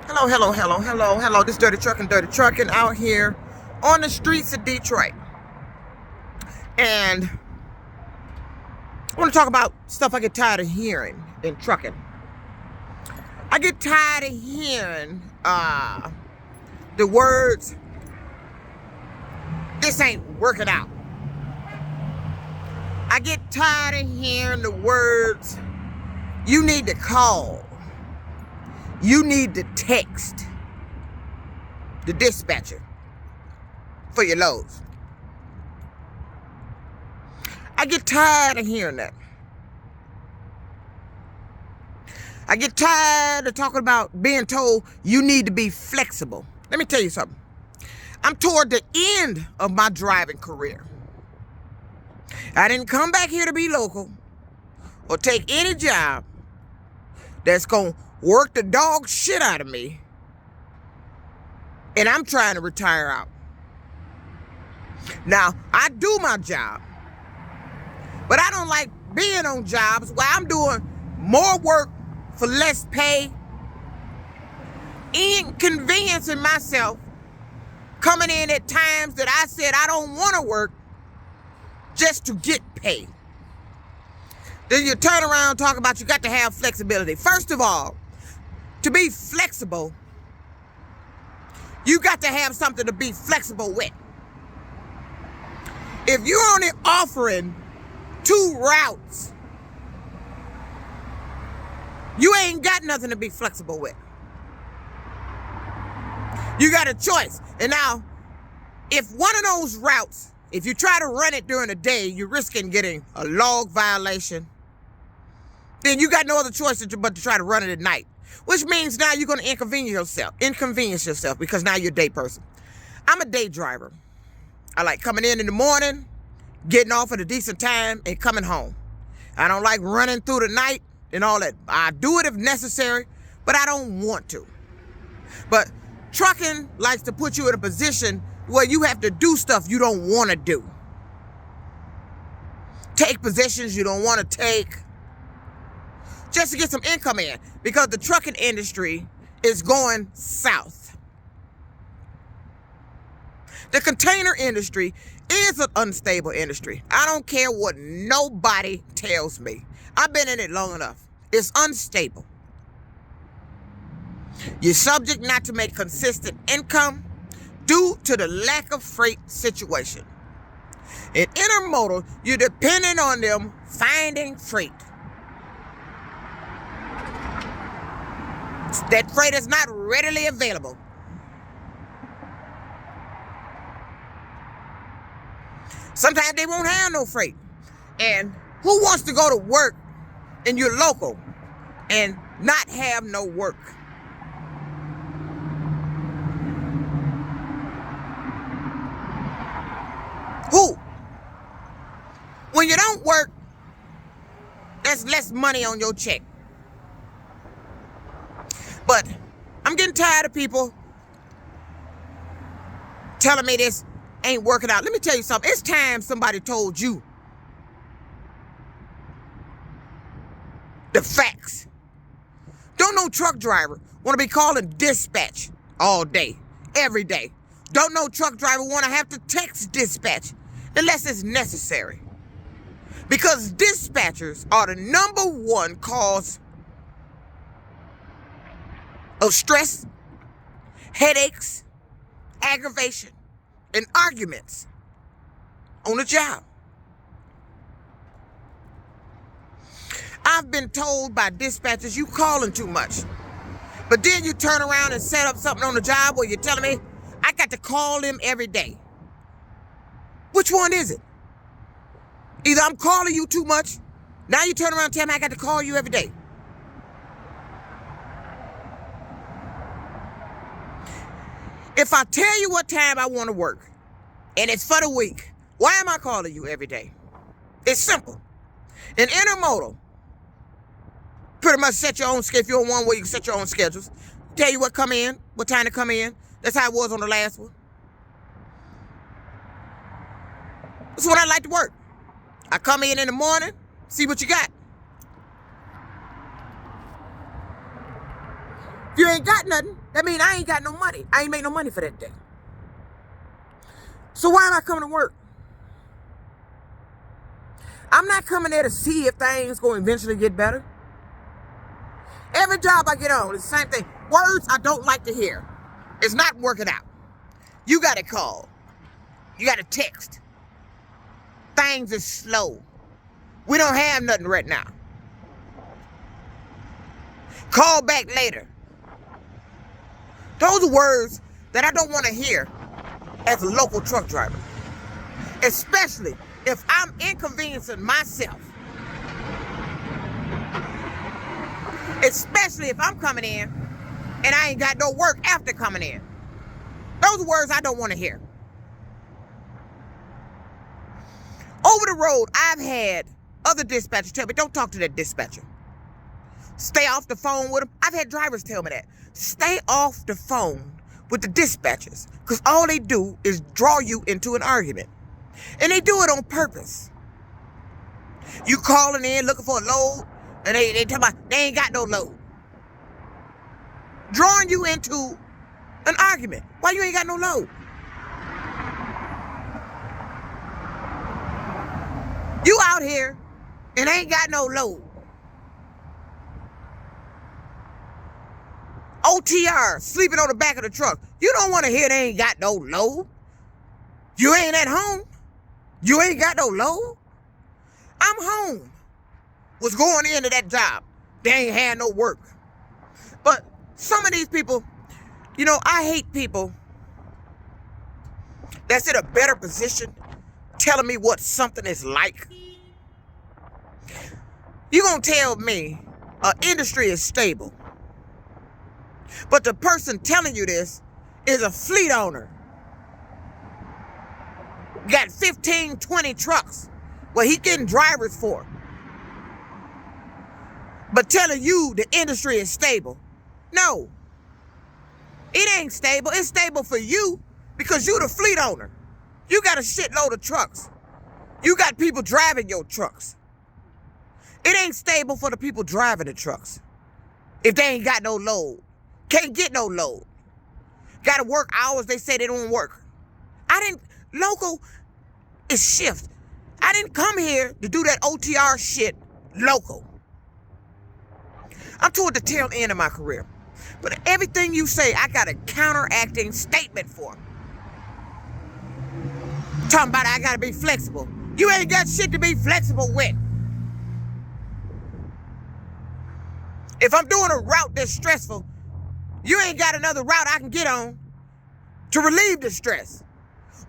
Hello, hello, hello, hello, hello. This Dirty Trucking out here on the streets of Detroit. And I want to talk about stuff I get tired of hearing in trucking. I get tired of hearing the words, this ain't working out. I get tired of hearing the words, you need to call. You need to text the dispatcher for your loads. I get tired of hearing that. I get tired of talking about being told you need to be flexible. Let me tell you something. I'm toward the end of my driving career. I didn't come back here to be local or take any job that's going to work the dog shit out of me, and I'm trying to retire out. Now, I do my job, but I don't like being on jobs where I'm doing more work for less pay, inconveniencing myself, coming in at times that I said I don't want to work just to get paid. Then you turn around and talk about you got to have flexibility. First of all, to be flexible, you got to have something to be flexible with. If you're only offering 2 routes, you ain't got nothing to be flexible with. You got a choice. And now, if one of those routes, if you try to run it during the day, you're risking getting a log violation, then you got no other choice but to try to run it at night. Which means now you're going to inconvenience yourself because now you're a day person. I'm a day driver. I like coming in the morning, getting off at a decent time, and coming home. I don't like running through the night and all that. I do it if necessary, but I don't want to. But trucking likes to put you in a position where you have to do stuff you don't want to do. Take positions you don't want to take, just to get some income in, because the trucking industry is going south. The container industry is an unstable industry. I don't care what nobody tells me. I've been in it long enough. It's unstable. You're subject not to make consistent income due to the lack of freight situation. In intermodal, you're dependent on them finding freight. That freight is not readily available. Sometimes they won't have no freight. And who wants to go to work and you're local and not have no work? Who? When you don't work, there's less money on your check. But I'm getting tired of people telling me this ain't working out. Let me tell you something. It's time somebody told you the facts. Don't no truck driver want to be calling dispatch all day, every day. Don't no truck driver want to have to text dispatch unless it's necessary. Because dispatchers are the #1 cause of stress, headaches, aggravation, and arguments on the job. I've been told by dispatchers, you calling too much. But then you turn around and set up something on the job where you're telling me, I got to call them every day. Which one is it? Either I'm calling you too much, now you turn around and tell me I got to call you every day. If I tell you what time I want to work, and it's for the week, why am I calling you every day? It's simple. In intermodal, pretty much set your own schedule. If you're on one way, you can set your own schedules. Tell you what come in, what time to come in. That's how it was on the last one. That's when I like to work. I come in the morning, see what you got. If you ain't got nothing, That means I ain't got no money. I ain't make no money for that day. So why am I coming to work? I'm not coming there to see if things going to eventually get better. Every job I get on, it's the same thing. Words I don't like to hear. It's not working out. You got to call. You got to text. Things are slow. We don't have nothing right now. Call back later. Those are words that I don't want to hear as a local truck driver. Especially if I'm inconveniencing myself. Especially if I'm coming in and I ain't got no work after coming in. Those are words I don't want to hear. Over the road, I've had other dispatchers tell me, don't talk to that dispatcher. Stay off the phone with them. I've had drivers tell me that. Stay off the phone with the dispatchers, because all they do is draw you into an argument. And they do it on purpose. You calling in looking for a load, and they tell me they ain't got no load. Drawing you into an argument. Why you ain't got no load? You out here and ain't got no load. OTR, sleeping on the back of the truck. You don't want to hear they ain't got no load. You ain't at home. You ain't got no load. I'm home. Was going into that job. They ain't had no work. But some of these people, you know, I hate people that's in a better position telling me what something is like. You gonna tell me an industry is stable, but the person telling you this is a fleet owner. Got 15, 20 trucks where he getting drivers for. But telling you the industry is stable. No. It ain't stable. It's stable for you because you the fleet owner. You got a shitload of trucks. You got people driving your trucks. It ain't stable for the people driving the trucks. If they ain't got no load. Can't get no load. Got to work hours they say they don't work. Local is shift. I didn't come here to do that OTR shit local. I'm toward the tail end of my career. But everything you say, I got a counteracting statement for. Talking about I got to be flexible. You ain't got shit to be flexible with. If I'm doing a route that's stressful, you ain't got another route I can get on to relieve the stress.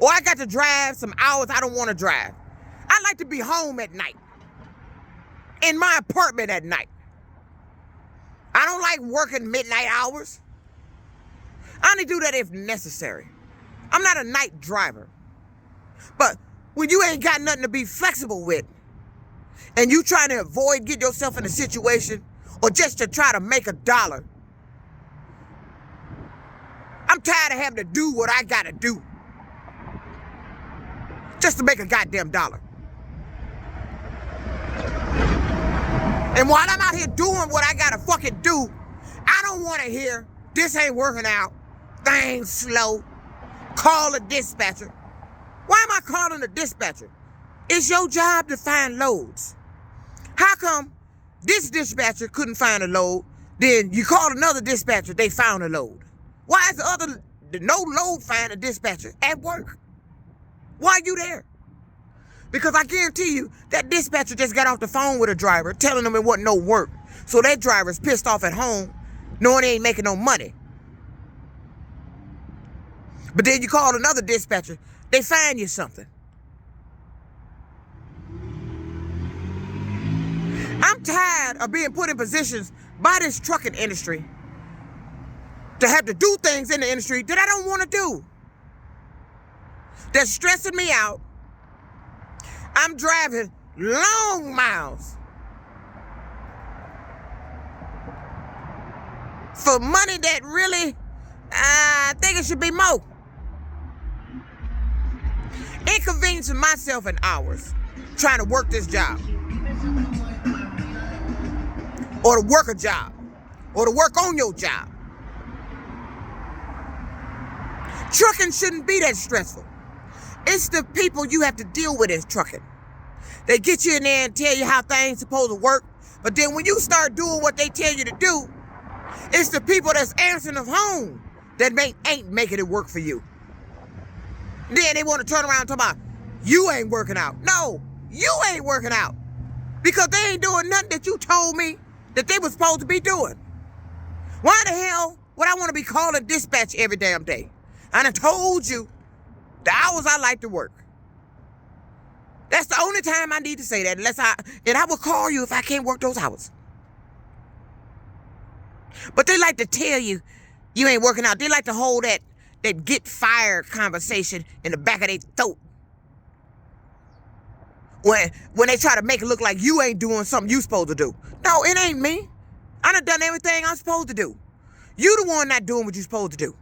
Or I got to drive some hours I don't want to drive. I like to be home at night. In my apartment at night. I don't like working midnight hours. I only do that if necessary. I'm not a night driver. But when you ain't got nothing to be flexible with, and you trying to avoid getting yourself in a situation, or just to try to make $1, I'm tired of having to do what I gotta do just to make a goddamn $1. And while I'm out here doing what I gotta fucking do, I don't want to hear this ain't working out, things slow, call a dispatcher. Why am I calling a dispatcher? It's your job to find loads. How come this dispatcher couldn't find a load, then you call another dispatcher, they found a load? Why is the no load finder dispatcher at work? Why are you there? Because I guarantee you that dispatcher just got off the phone with a driver telling them it wasn't no work. So that driver's pissed off at home knowing they ain't making no money. But then you call another dispatcher, they find you something. I'm tired of being put in positions by this trucking industry to have to do things in the industry that I don't want to do. That's stressing me out. I'm driving long miles for money that really, I think it should be more. Inconveniencing myself in hours trying to work this job. Or to work a job. Or to work on your job. Trucking shouldn't be that stressful. It's the people you have to deal with in trucking. They get you in there and tell you how things supposed to work, but then when you start doing what they tell you to do, it's the people that's answering the phone that ain't making it work for you. Then they want to turn around and talk about, you ain't working out. No, you ain't working out. Because they ain't doing nothing that you told me that they were supposed to be doing. Why the hell would I want to be calling dispatch every damn day? I done told you the hours I like to work. That's the only time I need to say that, and I will call you if I can't work those hours. But they like to tell you, you ain't working out. They like to hold that get fired conversation in the back of their throat. When they try to make it look like you ain't doing something you supposed to do. No, it ain't me. I done done everything I'm supposed to do. You the one not doing what you supposed to do.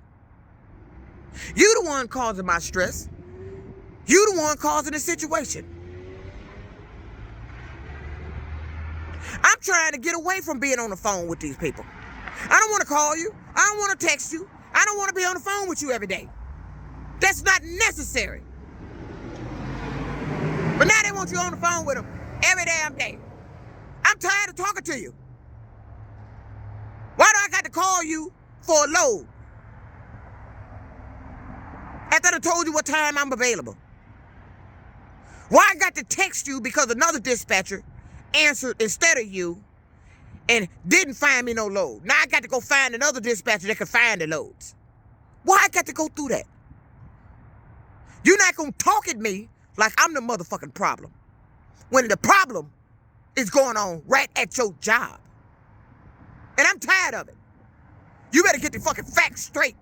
You the one causing my stress. You the one causing the situation. I'm trying to get away from being on the phone with these people. I don't want to call you. I don't want to text you. I don't want to be on the phone with you every day. That's not necessary. But now they want you on the phone with them every damn day. I'm tired of talking to you. Why do I got to call you for a load? After I told you what time I'm available. Why I got to text you because another dispatcher answered instead of you and didn't find me no load. Now I got to go find another dispatcher that can find the loads. Why I got to go through that? You're not going to talk at me like I'm the motherfucking problem, when the problem is going on right at your job. And I'm tired of it. You better get the fucking facts straight.